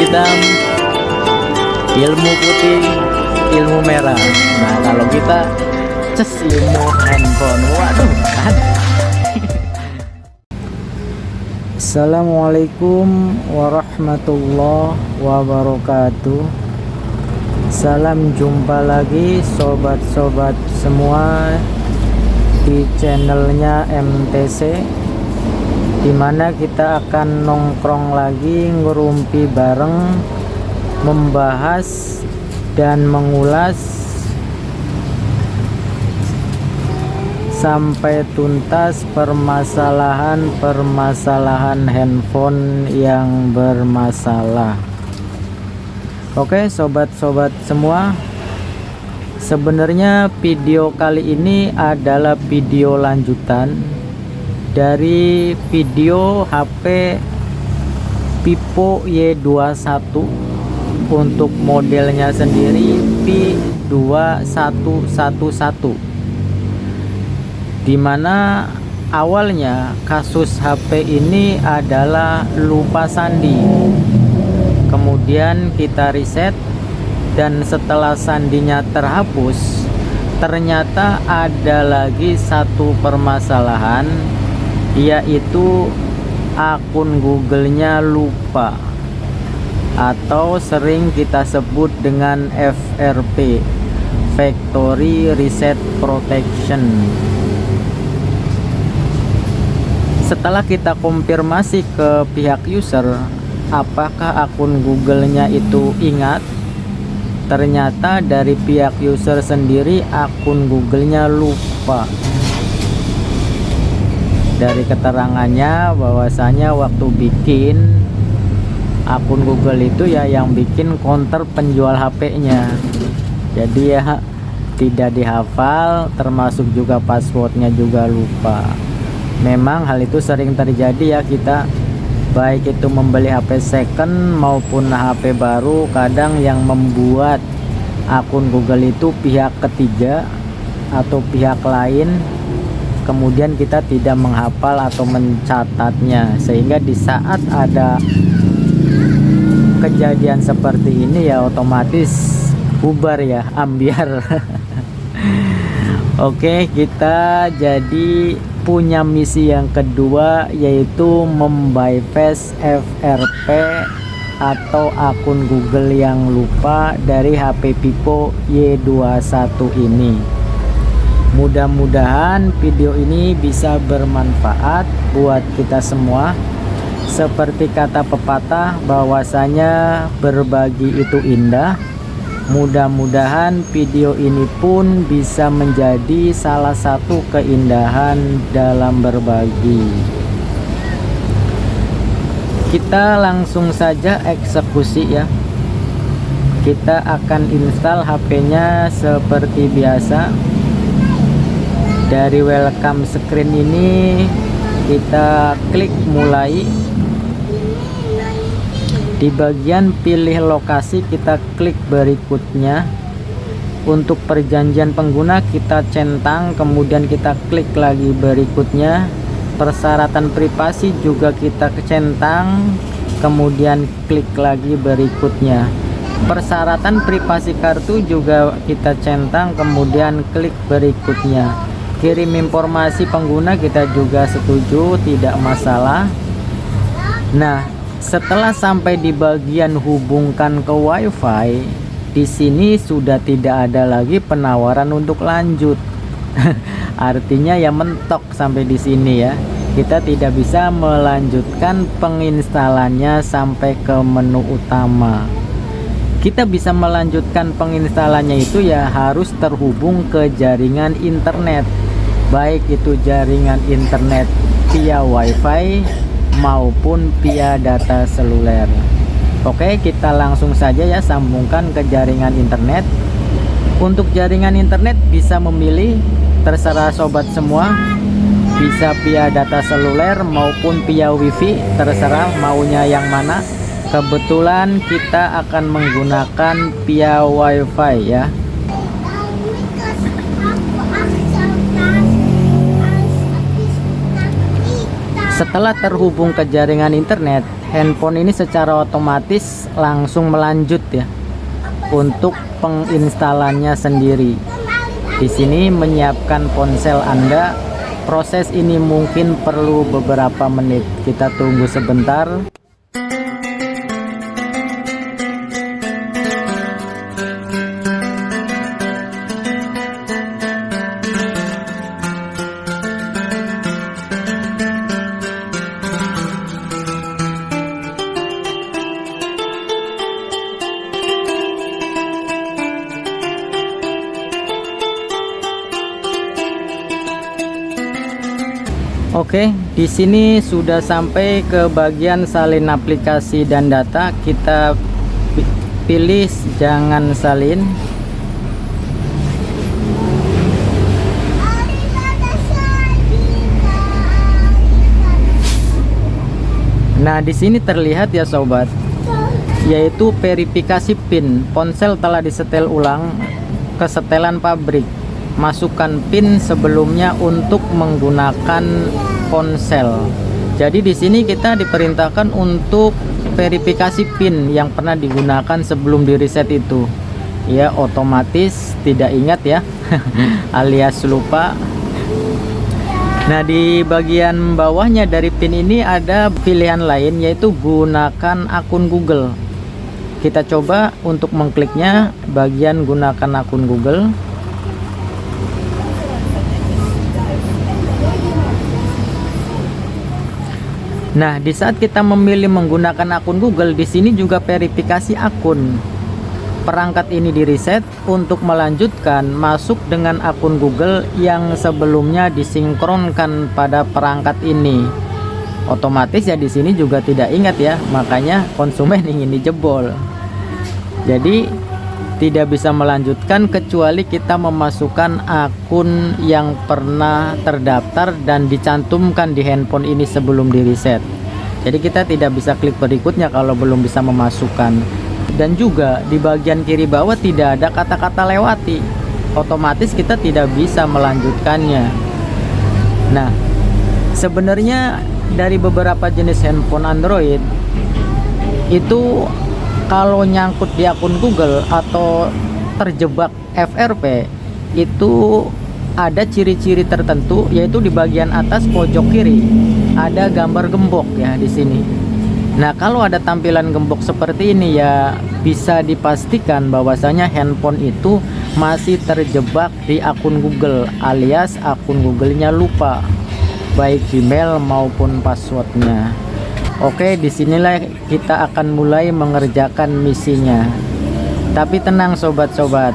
hitam, ilmu putih, ilmu merah. Nah kalau kita ilmu handphone, waduh kan. Assalamualaikum warahmatullahi wabarakatuh. Salam jumpa lagi sobat-sobat semua di channelnya MTC, dimana kita akan nongkrong lagi, ngerumpi bareng, membahas dan mengulas sampai tuntas permasalahan handphone yang bermasalah. Oke sobat-sobat semua, sebenarnya video kali ini adalah video lanjutan dari video HP Vivo Y21 untuk modelnya sendiri V2111, dimana awalnya kasus HP ini adalah lupa sandi. Kemudian kita riset, dan setelah sandinya terhapus, ternyata ada lagi satu permasalahan, yaitu akun Google-nya lupa, atau sering kita sebut dengan FRP, Factory Reset Protection. Setelah kita konfirmasi ke pihak user apakah akun Google-nya itu ingat, ternyata dari pihak user sendiri akun Google-nya lupa. Dari keterangannya bahwasanya waktu bikin akun Google itu ya yang bikin counter penjual HP-nya, jadi ya tidak dihafal, termasuk juga passwordnya juga lupa. Memang hal itu sering terjadi ya, kita baik itu membeli HP second maupun HP baru, kadang yang membuat akun Google itu pihak ketiga atau pihak lain, kemudian kita tidak menghafal atau mencatatnya, sehingga di saat ada kejadian seperti ini ya otomatis bubar ya, ambiar. Oke, kita jadi punya misi yang kedua, yaitu membypass FRP atau akun Google yang lupa dari HP Vivo Y21 ini. Mudah-mudahan video ini bisa bermanfaat buat kita semua. Seperti kata pepatah bahwasanya berbagi itu indah. Mudah-mudahan video ini pun bisa menjadi salah satu keindahan dalam berbagi. Kita langsung saja eksekusi ya. Kita akan install HP-nya seperti biasa. Dari welcome screen ini kita klik mulai. Di bagian pilih lokasi kita klik berikutnya. Untuk perjanjian pengguna kita centang, kemudian kita klik lagi berikutnya. Persyaratan privasi juga kita centang, kemudian klik lagi berikutnya. Persyaratan privasi kartu juga kita centang, kemudian klik berikutnya. Kirim informasi pengguna kita juga setuju, tidak masalah. Nah, setelah sampai di bagian hubungkan ke WiFi, di sini sudah tidak ada lagi penawaran untuk lanjut. Artinya ya mentok sampai di sini ya. Kita tidak bisa melanjutkan penginstalannya sampai ke menu utama. Kita bisa melanjutkan penginstalannya itu ya harus terhubung ke jaringan internet, baik itu jaringan internet via WiFi maupun via data seluler. Oke, kita langsung saja ya sambungkan ke jaringan internet. Untuk jaringan internet bisa memilih, terserah sobat semua, bisa via data seluler maupun via wifi, terserah maunya yang mana. Kebetulan kita akan menggunakan via WiFi ya. Setelah terhubung ke jaringan internet, handphone ini secara otomatis langsung melanjut ya untuk penginstalannya sendiri. Di sini menyiapkan ponsel Anda. Proses ini mungkin perlu beberapa menit. Kita tunggu sebentar. Oke, di sini sudah sampai ke bagian salin aplikasi dan data. Kita pilih jangan salin. Nah, di sini terlihat ya sobat, yaitu verifikasi PIN. Ponsel telah disetel ulang ke setelan pabrik. Masukkan PIN sebelumnya untuk menggunakan ponsel. Jadi di sini kita diperintahkan untuk verifikasi PIN yang pernah digunakan sebelum di reset itu. Ya, otomatis tidak ingat ya, alias lupa. Nah, di bagian bawahnya dari PIN ini ada pilihan lain, yaitu gunakan akun Google. Kita coba untuk mengkliknya bagian gunakan akun Google. Nah, di saat kita memilih menggunakan akun Google, di sini juga verifikasi akun. Perangkat ini di reset untuk melanjutkan masuk dengan akun Google yang sebelumnya disinkronkan pada perangkat ini. Otomatis ya di sini juga tidak ingat ya, makanya konsumen ingin dijebol. Jadi tidak bisa melanjutkan kecuali kita memasukkan akun yang pernah terdaftar dan dicantumkan di handphone ini sebelum di reset. Jadi kita tidak bisa klik berikutnya kalau belum bisa memasukkan. Dan juga di bagian kiri bawah tidak ada kata-kata lewati. Otomatis kita tidak bisa melanjutkannya. Nah, sebenarnya dari beberapa jenis handphone Android itu kalau nyangkut di akun Google atau terjebak FRP itu ada ciri-ciri tertentu, yaitu di bagian atas pojok kiri ada gambar gembok ya di sini. Nah, kalau ada tampilan gembok seperti ini ya bisa dipastikan bahwasanya handphone itu masih terjebak di akun Google, alias akun Google-nya lupa baik Gmail maupun passwordnya. Oke, disinilah kita akan mulai mengerjakan misinya. Tapi tenang sobat-sobat,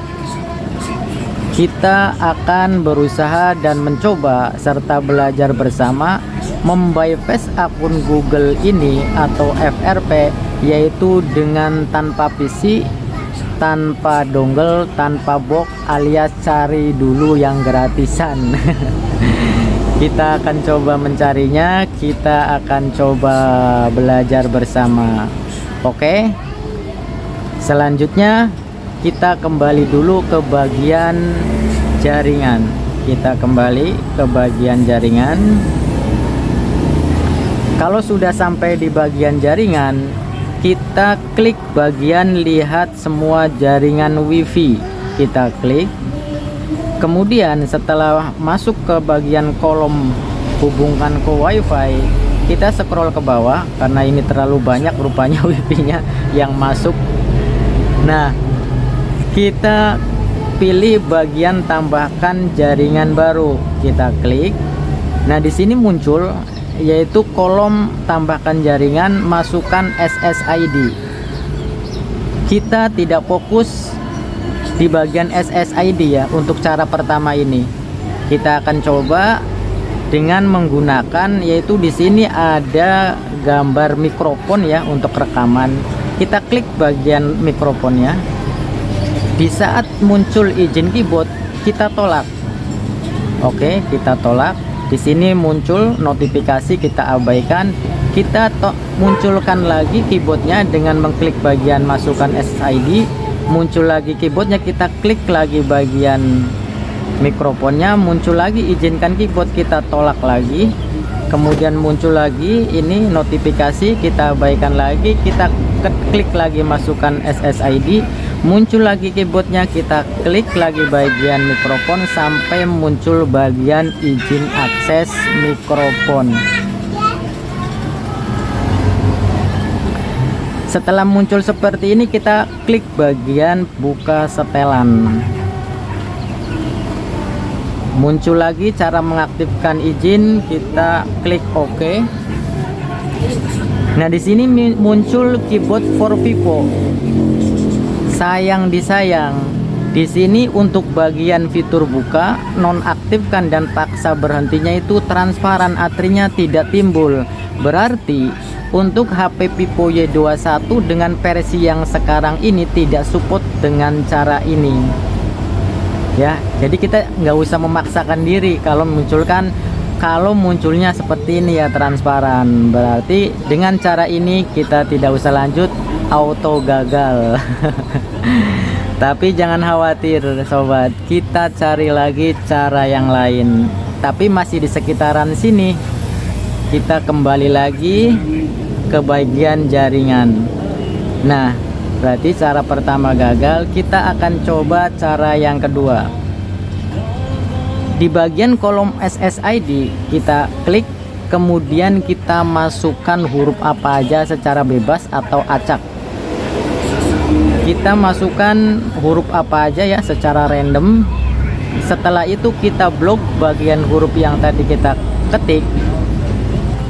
kita akan berusaha dan mencoba serta belajar bersama membypass akun Google ini atau FRP, yaitu dengan tanpa PC, tanpa dongle, tanpa box, alias cari dulu yang gratisan. Kita akan coba mencarinya, kita akan coba belajar bersama. Oke. Selanjutnya kita kembali dulu ke bagian jaringan. Kita kembali ke bagian jaringan. Kalau sudah sampai di bagian jaringan, kita klik bagian lihat semua jaringan WiFi. Kita klik. Kemudian setelah masuk ke bagian kolom hubungkan ke WiFi, kita scroll ke bawah karena ini terlalu banyak rupanya WiFi-nya yang masuk. Nah, kita pilih bagian tambahkan jaringan baru. Kita klik. Nah, di sini muncul yaitu kolom tambahkan jaringan, masukkan SSID. Kita tidak fokus di bagian SSID ya untuk cara pertama ini. Kita akan coba dengan menggunakan, yaitu di sini ada gambar mikrofon ya untuk rekaman. Kita klik bagian mikrofonnya. Di saat muncul izin keyboard, kita tolak. Oke, kita tolak. Di sini muncul notifikasi, kita abaikan. Kita munculkan lagi keyboardnya dengan mengklik bagian masukkan SSID. Muncul lagi keyboardnya, kita klik lagi bagian mikrofonnya, muncul lagi izinkan keyboard, kita tolak lagi. kemudian muncul lagi ini notifikasi, kita abaikan lagi, kita klik lagi masukkan SSID, muncul lagi keyboardnya, kita klik lagi bagian mikrofon sampai muncul bagian izin akses mikrofon. Setelah muncul seperti ini, kita klik bagian buka setelan. Muncul lagi cara mengaktifkan izin, kita klik OK. Nah, di sini muncul keyboard for Vivo. Sayang disayang. Di sini untuk bagian fitur buka, nonaktifkan dan paksa berhentinya itu transparan, artinya tidak timbul. Berarti untuk HP Vivo Y21 dengan versi yang sekarang ini tidak support dengan cara ini. Ya, jadi kita nggak usah memaksakan diri kalau munculnya seperti ini ya, transparan. Berarti dengan cara ini kita tidak usah lanjut, auto gagal. Tapi jangan khawatir sobat, kita cari lagi cara yang lain. Tapi masih di sekitaran sini. Kita kembali lagi ke bagian jaringan. Nah, berarti cara pertama gagal, kita akan coba cara yang kedua. Di bagian kolom SSID kita klik, kemudian kita masukkan huruf apa aja secara bebas atau acak. Kita masukkan huruf apa aja ya secara random. Setelah itu kita blok bagian huruf yang tadi kita ketik.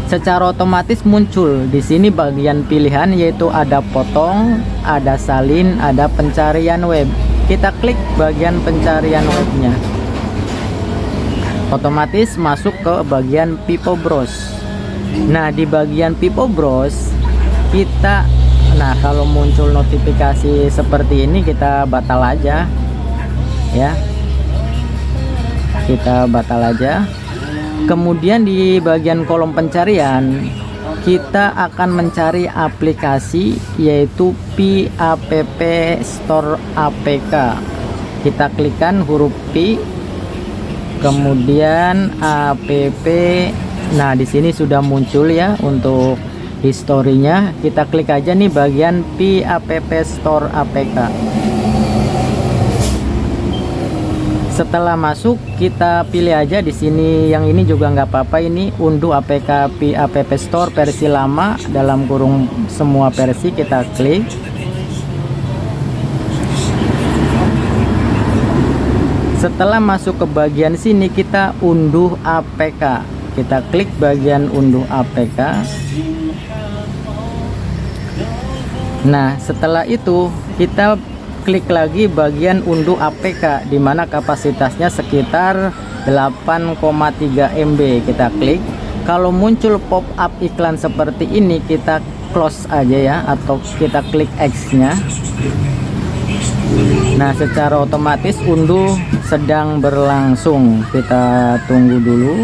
Secara otomatis muncul di sini bagian pilihan, yaitu ada potong, ada salin, ada pencarian web. Kita klik bagian pencarian webnya, otomatis masuk ke bagian Vivo Browse. Nah, di bagian Vivo Browse kita, nah kalau muncul notifikasi seperti ini kita batal aja ya, kita batal aja. Kemudian di bagian kolom pencarian kita akan mencari aplikasi, yaitu PAPP Store APK. Kita klikkan huruf P, kemudian app. Nah, di sini sudah muncul ya untuk historinya. Kita klik aja nih bagian PAPP Store APK. Setelah masuk, kita pilih aja di sini, yang ini juga nggak apa-apa, ini unduh APK PAPP Store versi lama dalam kurung semua versi, kita klik. Setelah masuk ke bagian sini, kita unduh APK. Kita klik bagian unduh APK. Nah, setelah itu kita klik lagi bagian unduh APK, dimana kapasitasnya sekitar 8,3 MB. Kita klik. Kalau muncul pop up iklan seperti ini, kita close aja ya, atau kita klik X nya. Nah, secara otomatis unduh sedang berlangsung, kita tunggu dulu.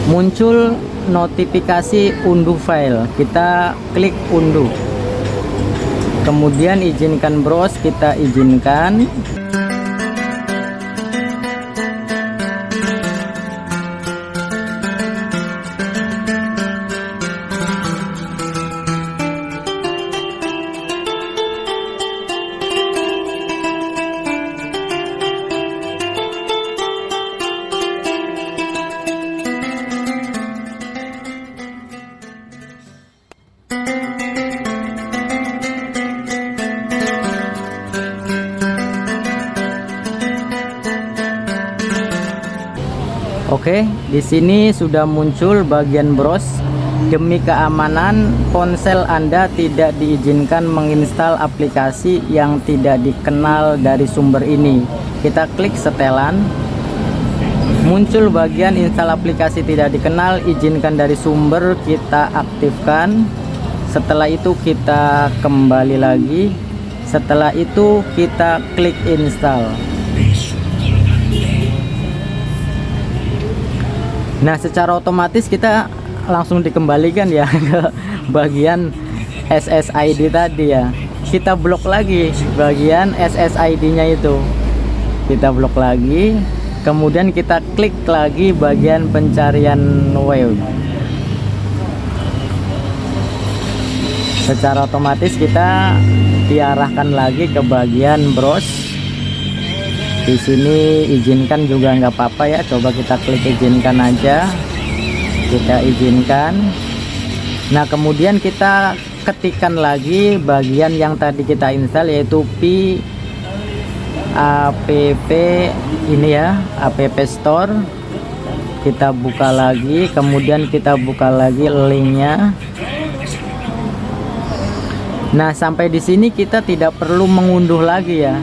Muncul notifikasi unduh file, kita klik unduh, kemudian izinkan browse, kita izinkan. Oke, di sini sudah muncul bagian browse. Demi keamanan ponsel Anda tidak diizinkan menginstal aplikasi yang tidak dikenal dari sumber ini. Kita klik setelan. Muncul bagian install aplikasi tidak dikenal, izinkan dari sumber, kita aktifkan. Setelah itu kita kembali lagi. Setelah itu kita klik install. Nah, secara otomatis kita langsung dikembalikan ya ke bagian SSID tadi ya. kita blok lagi bagian SSID-nya itu. Kita blok lagi, kemudian kita klik lagi bagian pencarian web. Secara otomatis kita diarahkan lagi ke bagian browse. Di sini izinkan juga nggak apa-apa ya, coba kita klik izinkan aja, kita izinkan. Nah kemudian kita ketikkan lagi bagian yang tadi kita install, yaitu app ini ya, app store. Kita buka lagi, kemudian kita buka lagi linknya. Nah sampai di sini kita tidak perlu mengunduh lagi ya,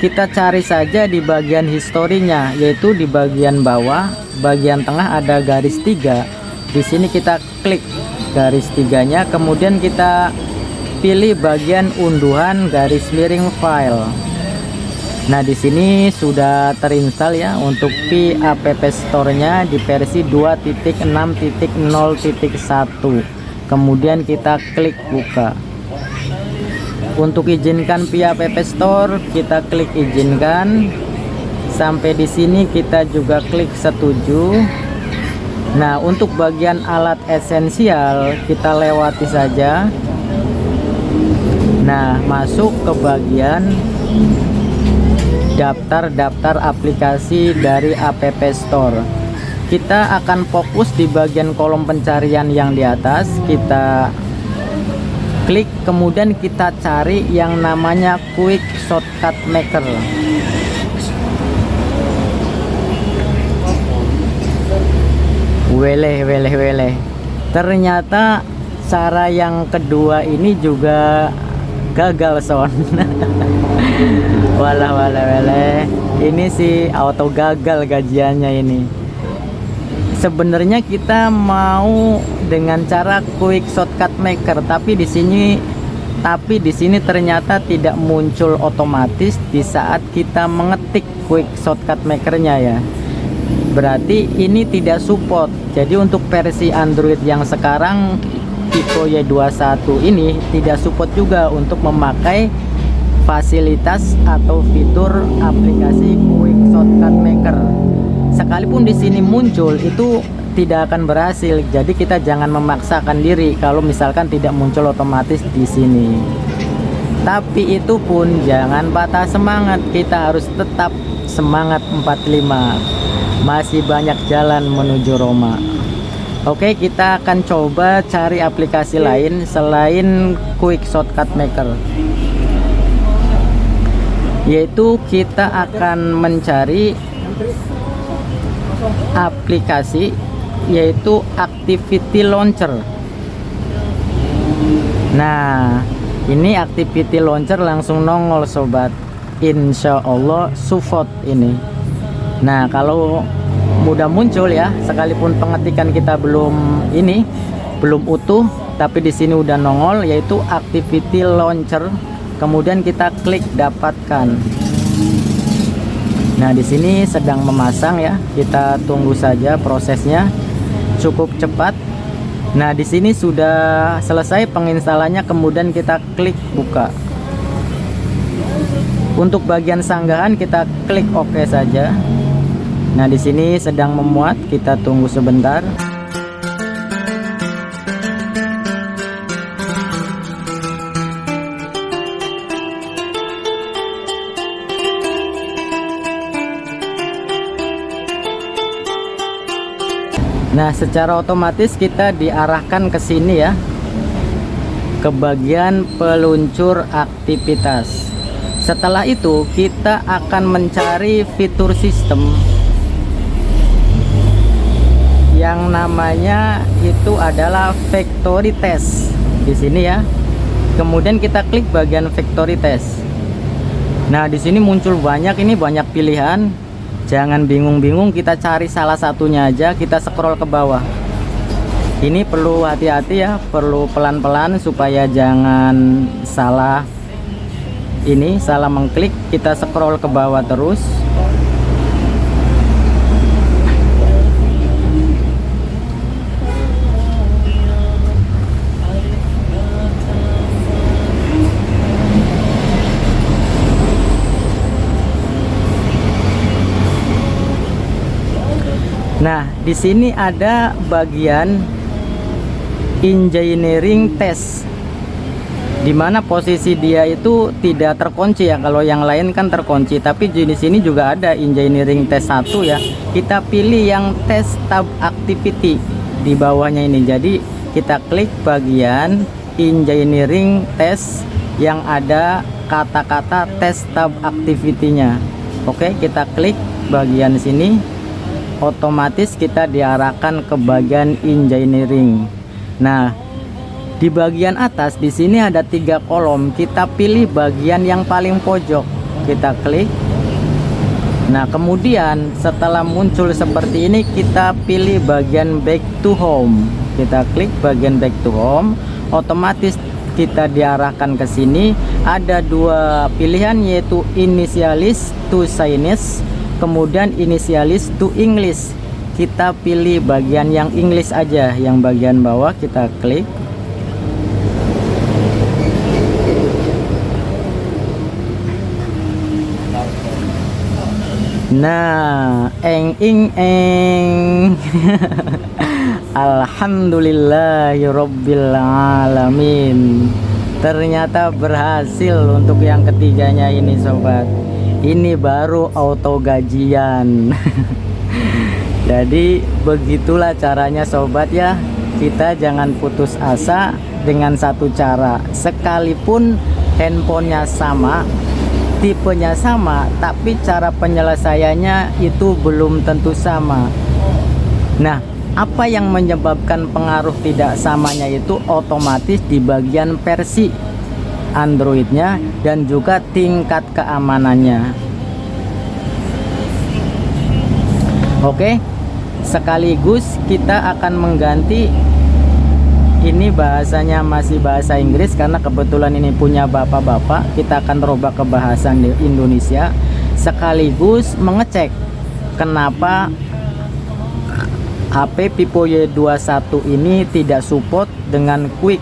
kita cari saja di bagian historinya, yaitu di bagian bawah bagian tengah ada garis 3. Di sini kita klik garis 3-nya, kemudian kita pilih bagian unduhan garis miring file. Nah di sini sudah terinstall ya untuk app store-nya di versi 2.6.0.1. kemudian kita klik buka. Untuk izinkan via app store, kita klik izinkan. Sampai di sini kita juga klik setuju. Nah untuk bagian alat esensial kita lewati saja. Nah masuk ke bagian daftar aplikasi dari app store. Kita akan fokus di bagian kolom pencarian yang di atas. Kita klik, kemudian kita cari yang namanya Quick Shortcut Maker. Weleh. Ternyata cara yang kedua ini juga gagal son. Walah. Ini sih auto gagal gajiannya ini. Sebenarnya kita mau dengan cara Quick Shortcut Maker, tapi di sini ternyata tidak muncul otomatis di saat kita mengetik Quick Shortcut Maker-nya ya. Berarti ini tidak support. Jadi untuk versi Android yang sekarang Pico Y21 ini tidak support juga untuk memakai fasilitas atau fitur aplikasi Quick Shortcut Maker. Sekalipun di sini muncul, itu tidak akan berhasil. Jadi kita jangan memaksakan diri kalau misalkan tidak muncul otomatis di sini. Tapi itu pun jangan patah semangat, kita harus tetap semangat 45. Masih banyak jalan menuju Roma. Oke, kita akan coba cari aplikasi lain selain Quick Shortcut Maker. Yaitu kita akan mencari aplikasi yaitu Activity Launcher. Nah ini Activity Launcher langsung nongol sobat, insya Allah support ini. Nah kalau mudah muncul ya, sekalipun pengetikan kita belum utuh, tapi di sini udah nongol yaitu Activity Launcher. Kemudian kita klik dapatkan. Nah di sini sedang memasang ya, kita tunggu saja prosesnya, cukup cepat. Nah di sini sudah selesai penginstalannya, kemudian kita klik buka. Untuk bagian sanggahan kita klik OK saja. Nah di sini sedang memuat, kita tunggu sebentar. Nah secara otomatis kita diarahkan ke sini ya, ke bagian peluncur aktivitas. Setelah itu kita akan mencari fitur sistem yang namanya itu adalah Factory Test di sini ya. Kemudian kita klik bagian Factory Test. Nah di sini muncul banyak pilihan. Jangan bingung-bingung, kita cari salah satunya aja, kita scroll ke bawah. Ini perlu hati-hati ya, perlu pelan-pelan supaya jangan salah mengklik. Kita scroll ke bawah terus. Nah, di sini ada bagian engineering test, dimana posisi dia itu tidak terkunci ya. Kalau yang lain kan terkunci, tapi di sini juga ada engineering test 1 ya. Kita pilih yang test tab activity di bawahnya ini. Jadi kita klik bagian engineering test yang ada kata-kata test tab activity-nya. Oke, kita klik bagian sini, otomatis kita diarahkan ke bagian engineering. Nah, di bagian atas di sini ada 3 kolom. Kita pilih bagian yang paling pojok, kita klik. Nah, kemudian setelah muncul seperti ini, kita pilih bagian back to home. Kita klik bagian back to home, otomatis kita diarahkan ke sini. Ada 2 pilihan, yaitu initialis to Chinese, kemudian initialis to English. Kita pilih bagian yang English aja, yang bagian bawah kita klik. Nah, eng ing eng. Alhamdulillahirabbil alamin. Ternyata berhasil untuk yang ketiganya ini sobat. Ini baru auto gajian. Jadi begitulah caranya sobat ya. Kita jangan putus asa dengan satu cara. Sekalipun handphonenya sama, tipenya sama, tapi cara penyelesaiannya itu belum tentu sama. Nah, apa yang menyebabkan pengaruh tidak samanya itu otomatis di bagian versi Androidnya dan juga tingkat keamanannya. Oke, sekaligus kita akan mengganti. Ini bahasanya masih bahasa Inggris karena kebetulan ini punya bapak-bapak. Kita akan rubah ke bahasa Indonesia, sekaligus mengecek kenapa HP Vivo Y21 ini tidak support dengan quick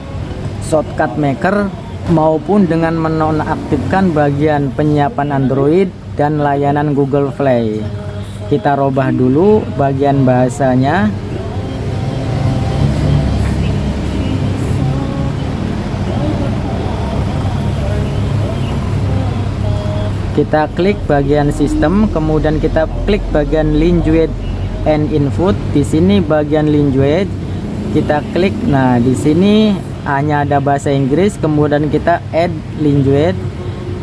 shortcut maker maupun dengan menonaktifkan bagian penyiapan Android dan layanan Google Play. Kita rubah dulu bagian bahasanya. Kita klik bagian sistem, kemudian kita klik bagian language and input. Di sini bagian language kita klik. Nah, di sini hanya ada bahasa Inggris, kemudian kita add language.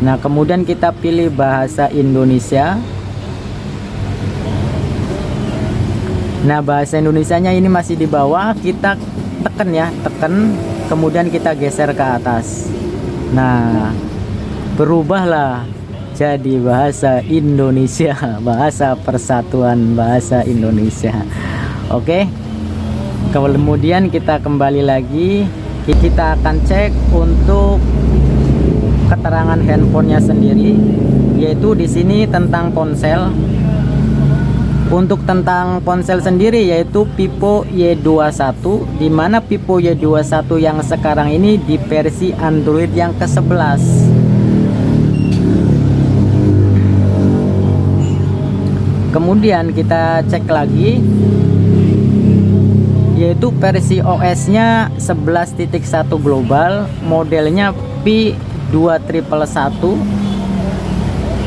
Nah, kemudian kita pilih bahasa Indonesia. Nah, bahasa Indonesianya ini masih di bawah, kita tekan ya, tekan, kemudian kita geser ke atas. Nah, berubahlah jadi bahasa Indonesia, bahasa Persatuan Bahasa Indonesia. Oke, kemudian kita kembali lagi, kita akan cek untuk keterangan handphonenya sendiri, yaitu di sini tentang ponsel. Untuk tentang ponsel sendiri yaitu Vivo Y21, dimana Vivo Y21 yang sekarang ini di versi Android yang ke-11. Kemudian kita cek lagi, yaitu versi OS-nya 11.1 global, modelnya P2111.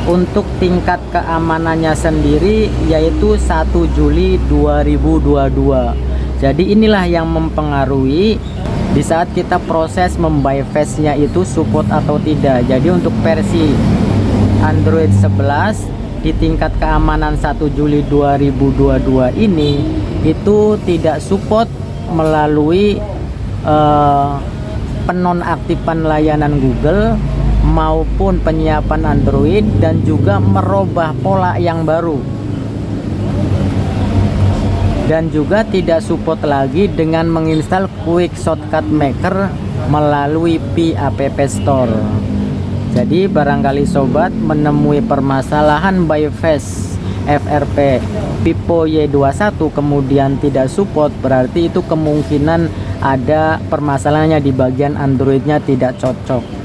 Untuk tingkat keamanannya sendiri yaitu 1 Juli 2022. Jadi inilah yang mempengaruhi di saat kita proses membypass-nya itu support atau tidak. Jadi untuk versi Android 11 di tingkat keamanan 1 Juli 2022 ini itu tidak support melalui penonaktifan layanan Google maupun penyiapan Android, dan juga merubah pola yang baru, dan juga tidak support lagi dengan menginstal quick shortcut maker melalui App Store. Jadi barangkali sobat menemui permasalahan bypass FRP Vivo Y21 kemudian tidak support, berarti itu kemungkinan ada permasalahannya di bagian Androidnya tidak cocok.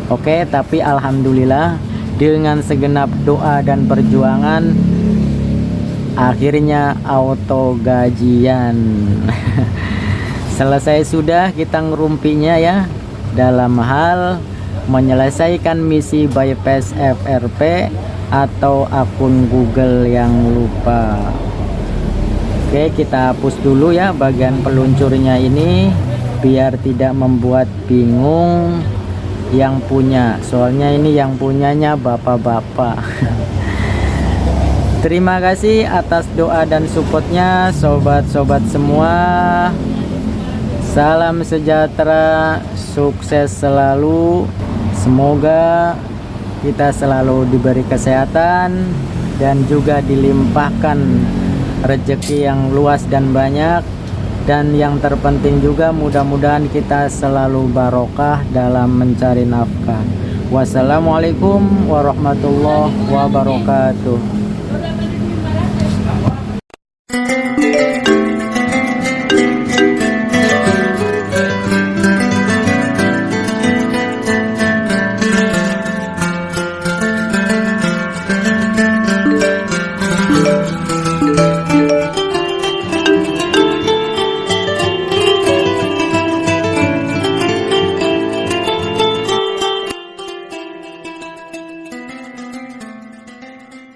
Oke, tapi alhamdulillah dengan segenap doa dan perjuangan akhirnya auto gajian. Selesai sudah kita ngerumpinya ya, dalam hal menyelesaikan misi bypass FRP atau akun Google yang lupa. Oke, kita hapus dulu ya bagian peluncurnya ini biar tidak membuat bingung yang punya, soalnya ini yang punyanya bapak-bapak. Terima kasih atas doa dan supportnya sobat-sobat semua. Salam sejahtera, sukses selalu. Semoga kita selalu diberi kesehatan dan juga dilimpahkan rezeki yang luas dan banyak, dan yang terpenting juga mudah-mudahan kita selalu barokah dalam mencari nafkah. Wassalamualaikum warahmatullahi wabarakatuh.